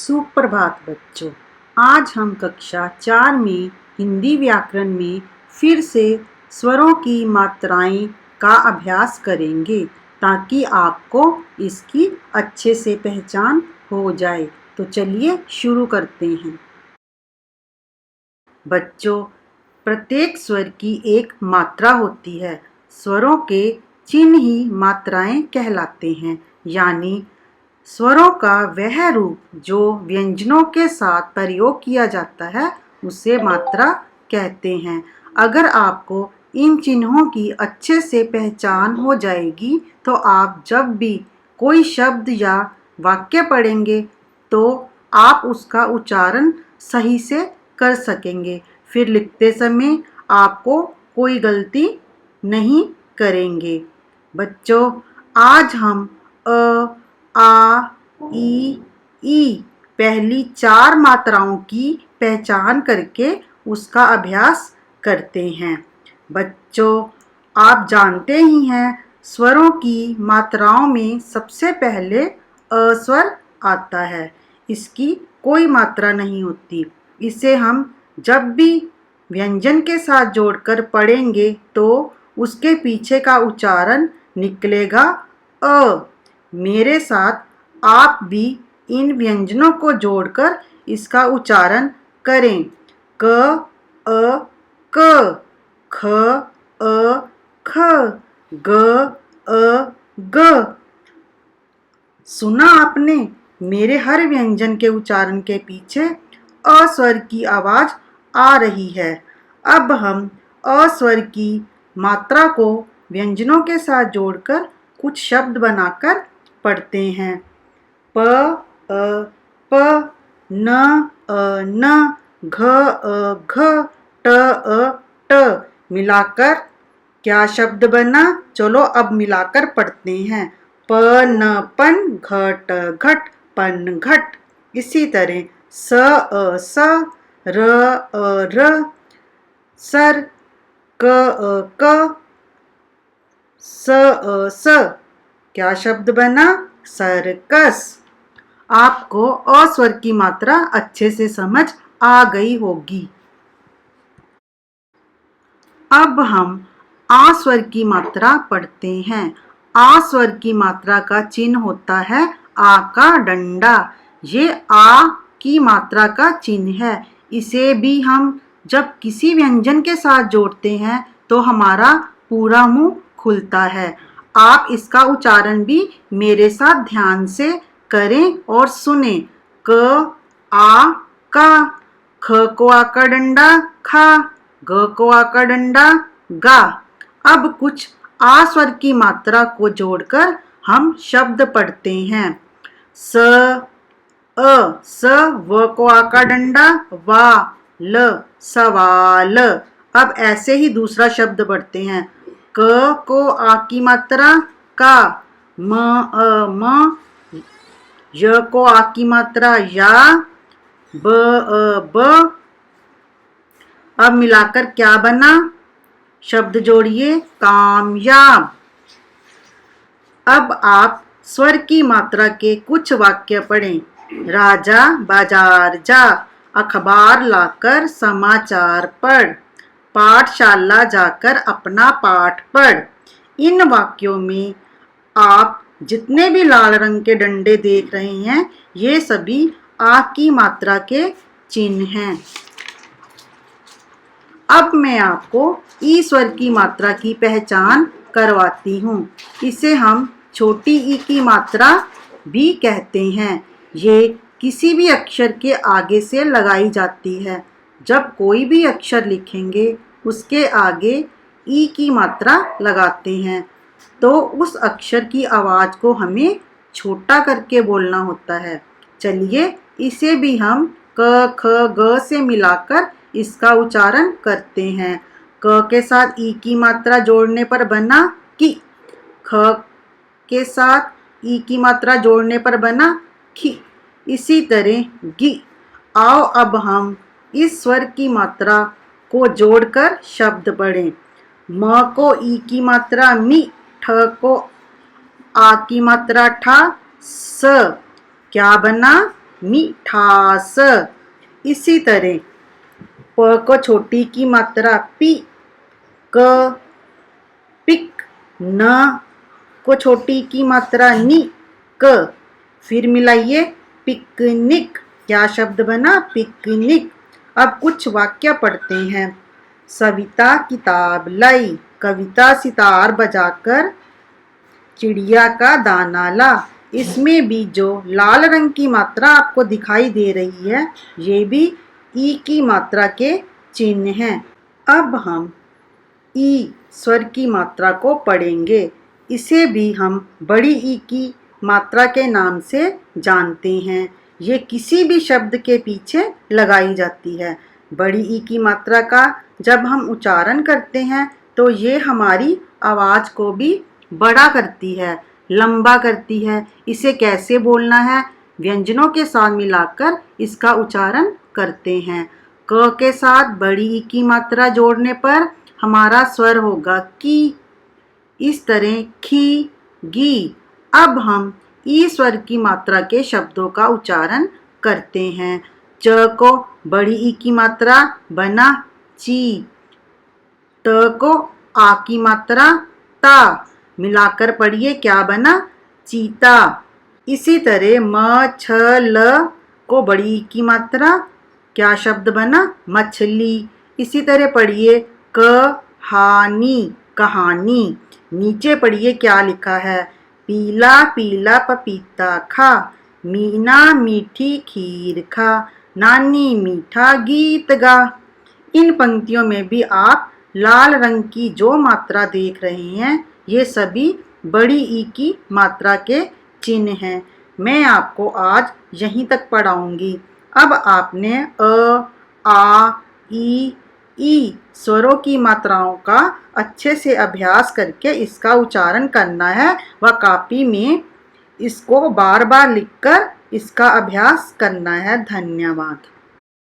सुप्रभात बच्चों। आज हम कक्षा 4 में हिंदी व्याकरण में फिर से स्वरों की मात्राएं का अभ्यास करेंगे ताकि आपको इसकी अच्छे से पहचान हो जाए। तो चलिए शुरू करते हैं। बच्चों, प्रत्येक स्वर की एक मात्रा होती है। स्वरों के चिन्ह ही मात्राएं कहलाते हैं, यानी स्वरों का वह रूप जो व्यंजनों के साथ प्रयोग किया जाता है उसे मात्रा कहते हैं। अगर आपको इन चिन्हों की अच्छे से पहचान हो जाएगी तो आप जब भी कोई शब्द या वाक्य पढ़ेंगे तो आप उसका उच्चारण सही से कर सकेंगे। फिर लिखते समय आपको कोई गलती नहीं करेंगे। बच्चों, आज हम अ, आ, ई पहली 4 मात्राओं की पहचान करके उसका अभ्यास करते हैं। बच्चों, आप जानते ही हैं स्वरों की मात्राओं में सबसे पहले अ स्वर आता है। इसकी कोई मात्रा नहीं होती। इसे हम जब भी व्यंजन के साथ जोड़कर पढ़ेंगे तो उसके पीछे का उच्चारण निकलेगा अ। मेरे साथ आप भी इन व्यंजनों को जोड़कर इसका उच्चारण करें। क, अ, क, ख, अ, ख, ग, अ, ग। सुना आपने? मेरे हर व्यंजन के उच्चारण के पीछे अ स्वर की आवाज आ रही है। अब हम अ स्वर की मात्रा को व्यंजनों के साथ जोड़कर कुछ शब्द बनाकर पढ़ते हैं। प, अ, प, न, अ, न, घ, घ, ट, ट। मिलाकर क्या शब्द बना? चलो अब मिलाकर पढ़ते हैं। प, न, पन, घट, घट, पन, घट। इसी तरह स, स, र, र, सर, क, क, स, स। क्या शब्द बना? सर्कस। आपको अ स्वर की मात्रा अच्छे से समझ आ गई होगी। अब हम आ स्वर की मात्रा पढ़ते हैं। आ स्वर की मात्रा का चिन्ह होता है आ का डंडा। ये आ की मात्रा का चिन्ह है। इसे भी हम जब किसी व्यंजन के साथ जोड़ते हैं तो हमारा पूरा मुंह खुलता है। आप इसका उच्चारण भी मेरे साथ ध्यान से करें और सुने। क, आ, का, ख को आ का डंडा खा, ग को आ का डंडा गा। अब कुछ आ स्वर की मात्रा को जोड़कर हम शब्द पढ़ते हैं। स, व को आ का डंडा वा, ल, सवाल। अब ऐसे ही दूसरा शब्द पढ़ते हैं। क को आ की मात्रा का, म, य को आ की मात्रा या, ब। अब मिलाकर क्या बना? शब्द जोड़िए, कामयाब। अब आप स्वर की मात्रा के कुछ वाक्य पढ़ें। राजा बाजार जा, अखबार लाकर समाचार पढ़, पाठशाला जाकर अपना पाठ पढ़। इन वाक्यों में आप जितने भी लाल रंग के डंडे देख रहे हैं ये सभी आ की मात्रा के चिन्ह हैं। अब मैं आपको ई स्वर की मात्रा की पहचान करवाती हूँ। इसे हम छोटी ई की मात्रा भी कहते हैं। ये किसी भी अक्षर के आगे से लगाई जाती है। जब कोई भी अक्षर लिखेंगे उसके आगे ई की मात्रा लगाते हैं तो उस अक्षर की आवाज़ को हमें छोटा करके बोलना होता है। चलिए इसे भी हम क, ख, ग से मिलाकर इसका उच्चारण करते हैं। क के साथ ई की मात्रा जोड़ने पर बना कि, ख के साथ ई की मात्रा जोड़ने पर बना खी। इसी तरह गी। आओ अब हम इस स्वर की मात्रा को जोड़कर शब्द पढ़ें। म को ई की मात्रा मी, ठ को आ की मात्रा ठा, स। क्या बना? मिठास। इसी तरह प को छोटी की मात्रा पी, क, पिक, न को छोटी की मात्रा नि, क। फिर मिलाइए, पिकनिक। क्या शब्द बना? पिकनिक। अब कुछ वाक्य पढ़ते हैं। सविता किताब लाई, कविता सितार बजाकर चिड़िया का दाना ला। इसमें भी जो लाल रंग की मात्रा आपको दिखाई दे रही है, ये भी ई की मात्रा के चिन्ह हैं। अब हम ई स्वर की मात्रा को पढ़ेंगे। इसे भी हम बड़ी ई की मात्रा के नाम से जानते हैं। ये किसी भी शब्द के पीछे लगाई जाती है। बड़ी ई की मात्रा का जब हम उच्चारण करते हैं तो ये हमारी आवाज़ को भी बड़ा करती है, लंबा करती है। इसे कैसे बोलना है? व्यंजनों के साथ मिलाकर इसका उच्चारण करते हैं। क के साथ बड़ी ई की मात्रा जोड़ने पर हमारा स्वर होगा की। इस तरह खी, गी। अब हम ई स्वर की मात्रा के शब्दों का उच्चारण करते हैं। च को बड़ी ई की मात्रा बना ची, त को आ की मात्रा ता। मिलाकर पढ़िए, क्या बना? चीता। इसी तरह म, छ, ल को बड़ी ई की मात्रा, क्या शब्द बना? मछली। इसी तरह पढ़िए, कहानी, कहानी। नीचे पढ़िए क्या लिखा है? पीला पीला पपीता खा, मीना मीठी खीर खा, नानी मीठा गीत गा। इन पंक्तियों में भी आप लाल रंग की जो मात्रा देख रहे हैं, ये सभी बड़ी ई की मात्रा के चिन्ह हैं। मैं आपको आज यहीं तक पढ़ाऊंगी। अब आपने अ, आ, ई स्वरों की मात्राओं का अच्छे से अभ्यास करके इसका उच्चारण करना है व कॉपी में इसको बार बार लिखकर इसका अभ्यास करना है। धन्यवाद।